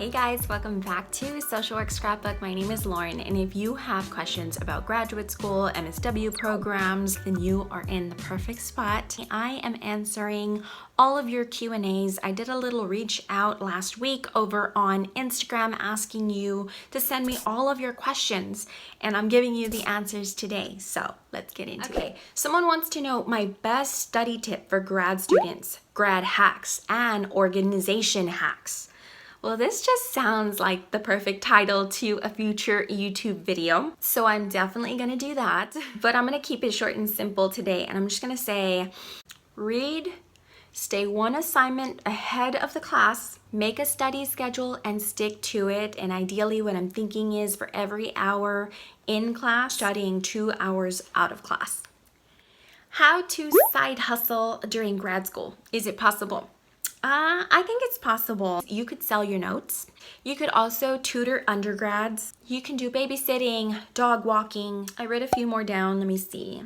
Hey guys, welcome back to Social Work Scrapbook. My name is Lauren, and if you have questions about graduate school, MSW programs, then you are in the perfect spot. I am answering all of your Q&As. I did a little reach out last week over on Instagram asking you to send me all of your questions, and I'm giving you the answers today. So let's get into it. Someone wants to know my best study tip for grad students, grad hacks, and organization hacks. Well, this just sounds like the perfect title to a future YouTube video, so I'm definitely gonna do that. But I'm gonna keep it short and simple today, and I'm just gonna say, read, stay one assignment ahead of the class, make a study schedule and stick to it. And ideally what I'm thinking is for every hour in class, studying 2 hours out of class. How to side hustle during grad school. Is it possible? I think it's possible. You could sell your notes. You could also tutor undergrads. You can do babysitting, dog walking. I wrote a few more down. Let me see.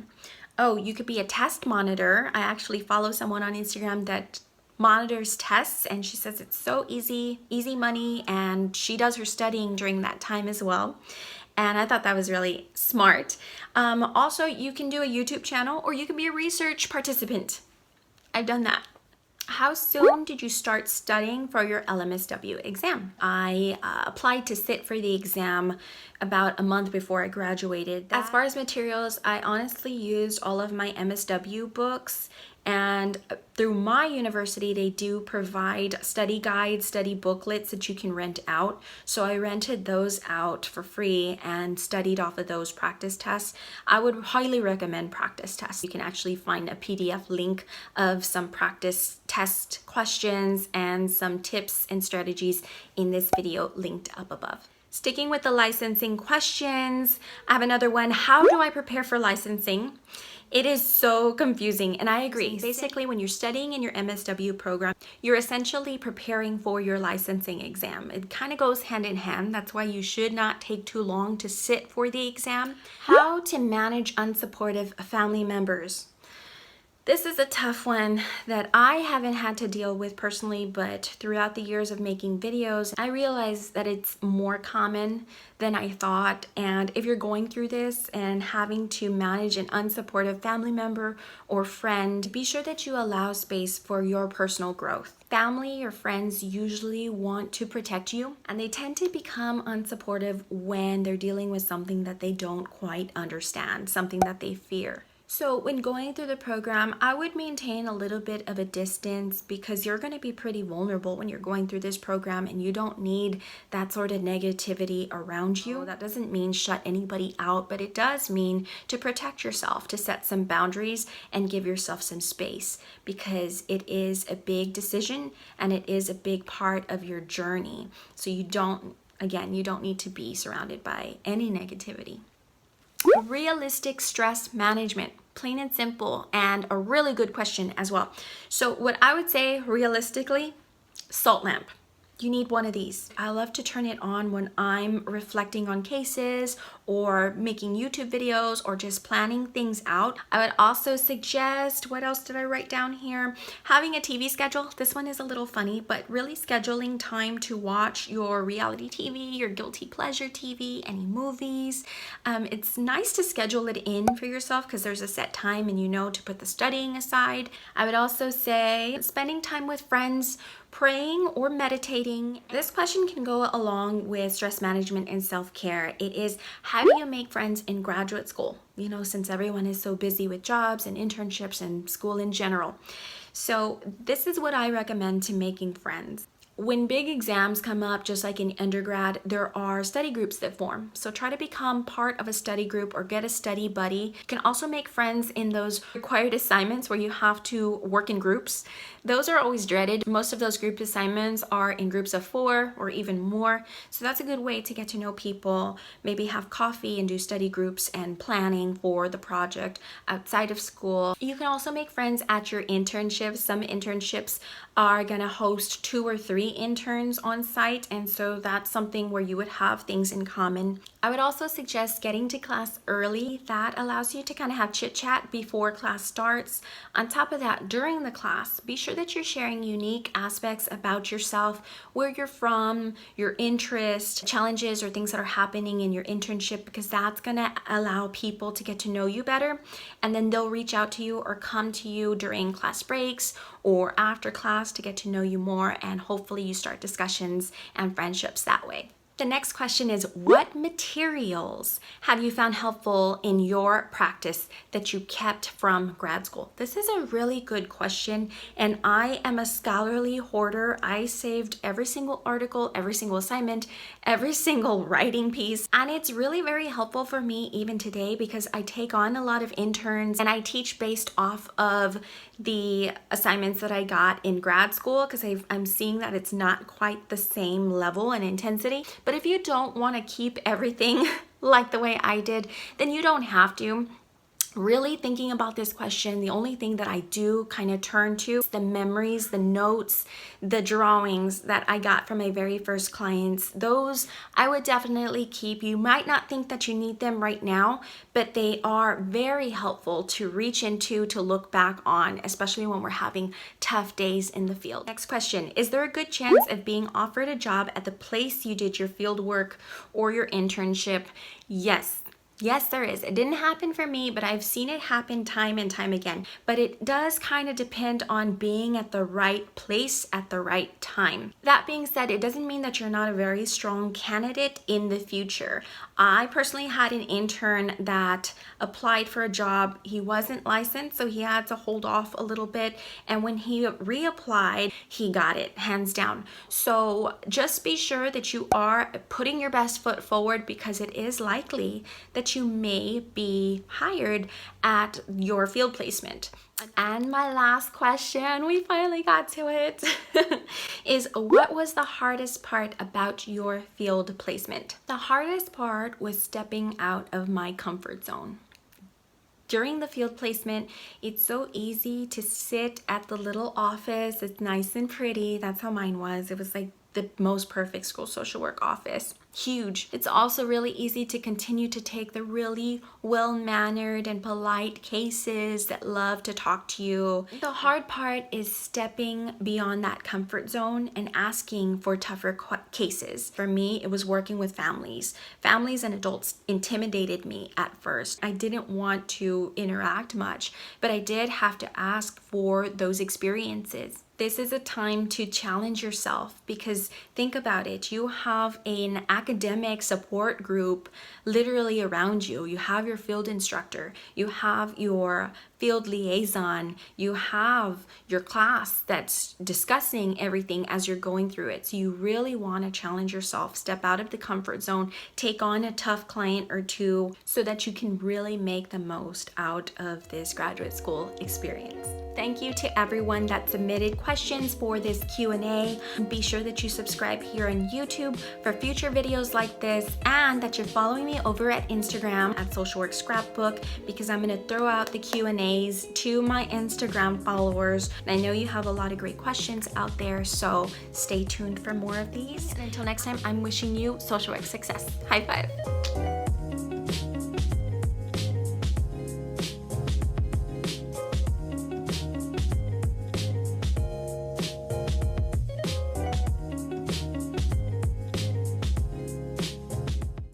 Oh, you could be a test monitor. I actually follow someone on Instagram that monitors tests, and she says it's so easy money, and she does her studying during that time as well. And I thought that was really smart. Also, you can do a YouTube channel, or you can be a research participant. I've done that. How soon did you start studying for your LMSW exam? I applied to sit for the exam about a month before I graduated. As far as materials, I honestly used all of my MSW books, and through my university, they do provide study guides, study booklets that you can rent out. So I rented those out for free and studied off of those practice tests. I would highly recommend practice tests. You can actually find a PDF link of some practice test questions and some tips and strategies in this video linked up above. Sticking with the licensing questions, I have another one. How do I prepare for licensing? It is so confusing, and I agree. Basically, when you're studying in your MSW program, you're essentially preparing for your licensing exam. It kind of goes hand in hand. That's why you should not take too long to sit for the exam. How to manage unsupportive family members. This is a tough one that I haven't had to deal with personally, but throughout the years of making videos, I realized that it's more common than I thought. And if you're going through this and having to manage an unsupportive family member or friend, be sure that you allow space for your personal growth. Family or friends usually want to protect you, and they tend to become unsupportive when they're dealing with something that they don't quite understand, something that they fear. So when going through the program, I would maintain a little bit of a distance because you're going to be pretty vulnerable when you're going through this program, and you don't need that sort of negativity around you. That doesn't mean shut anybody out, but it does mean to protect yourself, to set some boundaries and give yourself some space, because it is a big decision and it is a big part of your journey. So you don't need to be surrounded by any negativity. Realistic stress management, plain and simple, and a really good question as well. So what I would say realistically, salt lamp. You need one of these. I love to turn it on when I'm reflecting on cases or making YouTube videos or just planning things out. I would also suggest, what else did I write down here? Having a TV schedule. This one is a little funny, but really scheduling time to watch your reality TV, your guilty pleasure TV, any movies. It's nice to schedule it in for yourself because there's a set time and you know to put the studying aside. I would also say spending time with friends, praying or meditating. This question can go along with stress management and self-care. It is, how do you make friends in graduate school? You know, since everyone is so busy with jobs and internships and school in general. So this is what I recommend to making friends. When big exams come up, just like in undergrad, there are study groups that form. So try to become part of a study group or get a study buddy. You can also make friends in those required assignments where you have to work in groups. Those are always dreaded. Most of those group assignments are in groups of 4 or even more. So that's a good way to get to know people, maybe have coffee and do study groups and planning for the project outside of school. You can also make friends at your internships. Some internships are gonna host 2 or 3 interns on site, and so that's something where you would have things in common. I would also suggest getting to class early. That allows you to kind of have chit chat before class starts. On top of that, during the class, be sure that you're sharing unique aspects about yourself, where you're from, your interests, challenges, or things that are happening in your internship, because that's gonna allow people to get to know you better. And then they'll reach out to you or come to you during class breaks or after class to get to know you more, and hopefully you start discussions and friendships that way. The next question is, what materials have you found helpful in your practice that you kept from grad school? This is a really good question, and I am a scholarly hoarder. I saved every single article, every single assignment, every single writing piece, and it's really very helpful for me even today because I take on a lot of interns and I teach based off of the assignments that I got in grad school, because I'm seeing that it's not quite the same level and intensity. But if you don't want to keep everything like the way I did, then you don't have to. Really thinking about this question, the only thing that I do kind of turn to is the memories, the notes, the drawings that I got from my very first clients. Those I would definitely keep. You might not think that you need them right now, but they are very helpful to reach into, to look back on, especially when we're having tough days in the field. Next question, is there a good chance of being offered a job at the place you did your field work or your internship? Yes. Yes, there is. It didn't happen for me, but I've seen it happen time and time again. But it does kind of depend on being at the right place at the right time. That being said, it doesn't mean that you're not a very strong candidate in the future. I personally had an intern that applied for a job. He wasn't licensed, so he had to hold off a little bit. And when he reapplied, he got it, hands down. So just be sure that you are putting your best foot forward, because it is likely that you may be hired at your field placement. And my last question, we finally got to it, is what was the hardest part about your field placement? The hardest part was stepping out of my comfort zone. During the field placement, it's so easy to sit at the little office. It's nice and pretty. That's how mine was. It was like the most perfect school social work office. Huge. It's also really easy to continue to take the really well-mannered and polite cases that love to talk to you. The hard part is stepping beyond that comfort zone and asking for tougher cases. For me, it was working with families. Families and adults intimidated me at first. I didn't want to interact much, but I did have to ask for those experiences. This is a time to challenge yourself, because think about it. You have an academic support group literally around you. You have your field instructor, you have your field liaison, you have your class that's discussing everything as you're going through it. So you really want to challenge yourself, step out of the comfort zone, take on a tough client or two so that you can really make the most out of this graduate school experience. Thank you to everyone that submitted questions for this Q&A. Be sure that you subscribe here on YouTube for future videos like this, and that you're following me over at Instagram at Social Work Scrapbook, because I'm going to throw out the Q&As to my Instagram followers. And I know you have a lot of great questions out there, so stay tuned for more of these. And until next time, I'm wishing you social work success. High five.